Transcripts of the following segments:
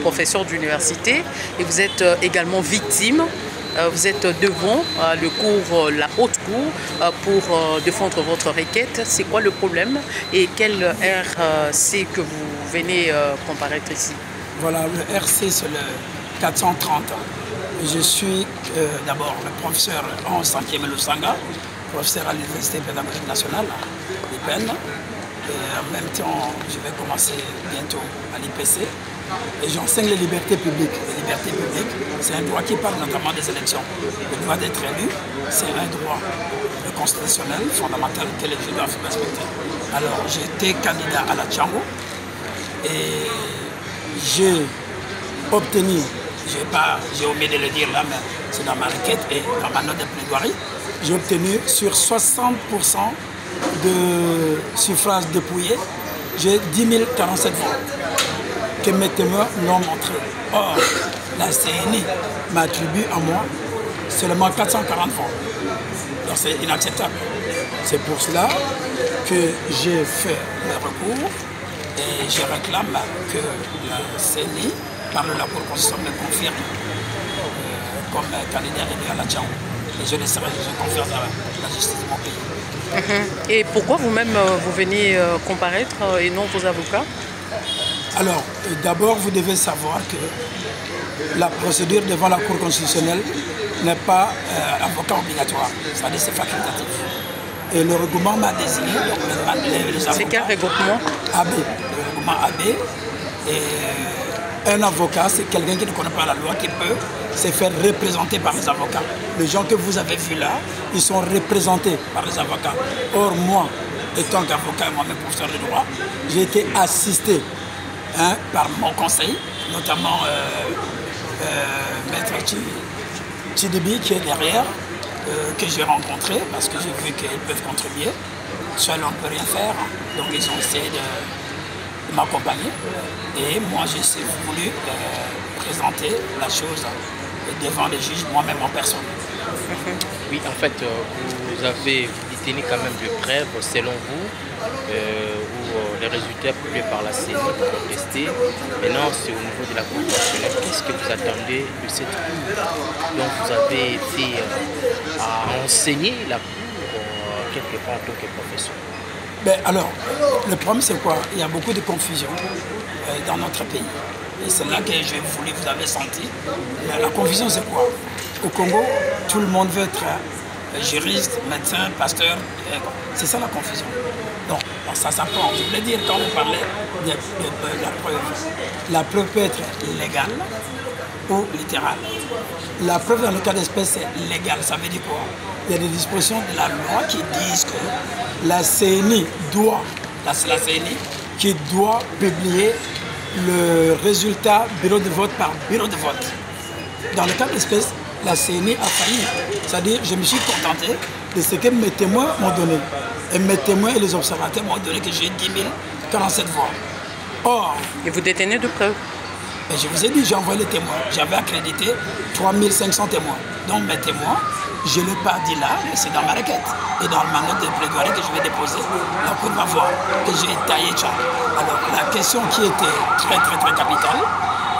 professeur d'université et vous êtes également victime. Vous êtes devant la haute cour pour défendre votre requête. C'est quoi le problème et quel RC que vous venez comparaître ici? Voilà, le RC c'est le 430. Je suis d'abord le professeur en 5e Lusanga, professeur à l'Université pédagogique nationale, l'IPN. En même temps, je vais commencer bientôt à l'IPC. Et j'enseigne les libertés publiques. Les libertés publiques, c'est un droit qui parle notamment des élections. Le droit d'être élu, c'est un droit constitutionnel, fondamental, que les gens doivent respecter. Alors, j'ai été candidat à la Tchango et j'ai obtenu, j'ai omis de le dire là, mais c'est dans ma requête et dans ma note de plaidoirie, j'ai obtenu sur 60% de suffrages dépouillés, j'ai 10 047 voix que mes témoins l'ont montré. Or, la CNI m'attribue à moi seulement 440 voix. Donc c'est inacceptable. C'est pour cela que j'ai fait le recours et je réclame que la CNI, par la Cour constitutionnelle, me confirme comme candidat élu à la Tchango. Et je confirme la justice de mon pays. Et pourquoi vous-même vous venez comparaître et non vos avocats? Alors, d'abord, vous devez savoir que la procédure devant la Cour constitutionnelle n'est pas avocat obligatoire, c'est-à-dire c'est facultatif. Et le regroupement m'a désigné, donc les avocats... C'est quel regroupement? AB, le regroupement AB. Et un avocat, c'est quelqu'un qui ne connaît pas la loi, qui peut se faire représenter par les avocats. Les gens que vous avez vus là, ils sont représentés par les avocats. Or, moi, étant qu'avocat et moi-même professeur de droit, j'ai été assisté par mon conseil, notamment Maître Chidibi qui est derrière, que j'ai rencontré parce que j'ai vu qu'ils peuvent contribuer. Seul on ne peut rien faire, donc ils ont essayé de m'accompagner. Et moi j'ai voulu présenter la chose devant les juges, moi-même en personne. Oui, en fait, vous détenez quand même de preuves, selon vous, où les résultats publiés par la CENI pour contester. Maintenant, c'est au niveau de la Cour constitutionnelle. Qu'est-ce que vous attendez de cette Cour dont vous avez été à enseigner la Cour quelque part en tant que professeur? Ben alors, le problème c'est quoi? Il y a beaucoup de confusion dans notre pays. Et c'est là que j'ai voulu, vous avez senti. La confusion c'est quoi? Au Congo, tout le monde veut être juriste, médecin, pasteur. C'est ça la confusion. Donc ça s'apprend. Je voulais dire, quand vous parlez de la preuve, la preuve peut être légale ou littérale. La preuve dans le cas d'espèce c'est légale. Ça veut dire quoi? Il y a des dispositions de la loi qui disent que la CNI doit, c'est la CNI qui doit publier le résultat bureau de vote par bureau de vote. Dans le cas d'espèce, la CNI a failli. C'est-à-dire, je me suis contenté de ce que mes témoins m'ont donné. Et mes témoins et les observateurs m'ont donné que j'ai 10 047 voix. Or... Et vous détenez de preuves? Je vous ai dit, j'ai envoyé les témoins. J'avais accrédité 3 500 témoins. Donc mes témoins, je ne l'ai pas dit là, mais c'est dans ma requête. Et dans ma note de plaidoirie que je vais déposer, la Cour va voir que j'ai taillé ça. Alors la question qui était très capitale,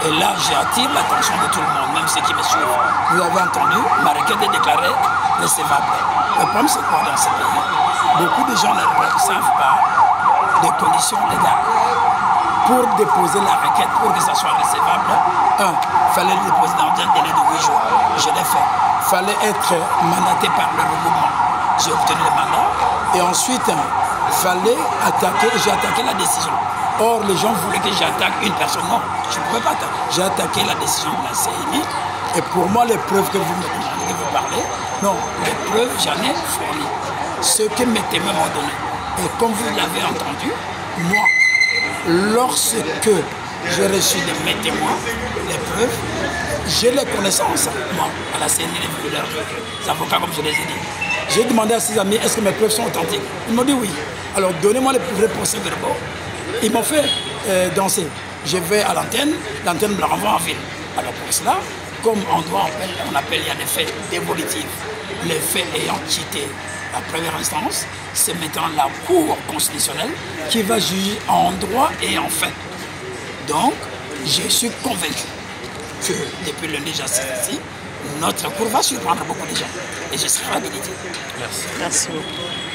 et là j'attire l'attention de tout le monde, même ceux qui me suivent. Vous avez entendu, ma requête est déclarée recevable. Le problème c'est quoi dans ce pays? Beaucoup de gens ne savent pas des conditions légales. Pour déposer la requête, pour que ça soit recevable, il fallait le déposer dans un délai de 8 jours. Je l'ai fait. Il fallait être mandaté par le regroupement. J'ai obtenu le mandat. Et ensuite, il fallait attaquer, j'ai attaqué la décision. Or, les gens voulaient que j'attaque une personne. Non, je ne pouvais pas attaquer. J'ai attaqué la décision de la CNI. Et pour moi, les preuves que vous me demandez, que vous parlez, non, les preuves, j'en ai fourni. Ce que mes témoins m'ont donné. Et comme vous l'avez entendu, moi, lorsque j'ai reçu de mes témoins, les preuves, j'ai les connaissances, moi, à la CNI, les avocats, comme je les ai dit. J'ai demandé à ses amis, est-ce que mes preuves sont authentiques? Ils m'ont dit oui. Alors, donnez-moi les vrais procès-verbaux. Ils m'ont fait danser. Je vais à l'antenne me la renvoie en ville. Alors, pour cela, comme on appelle, il y a des faits dévolutifs. Les faits ayant quitté la première instance, c'est maintenant la Cour constitutionnelle qui va juger en droit et en fait. Donc, je suis convaincu que depuis lundi, j'assiste ici, notre cours va surprendre beaucoup de gens. Et je serai habilité. Merci. Merci beaucoup.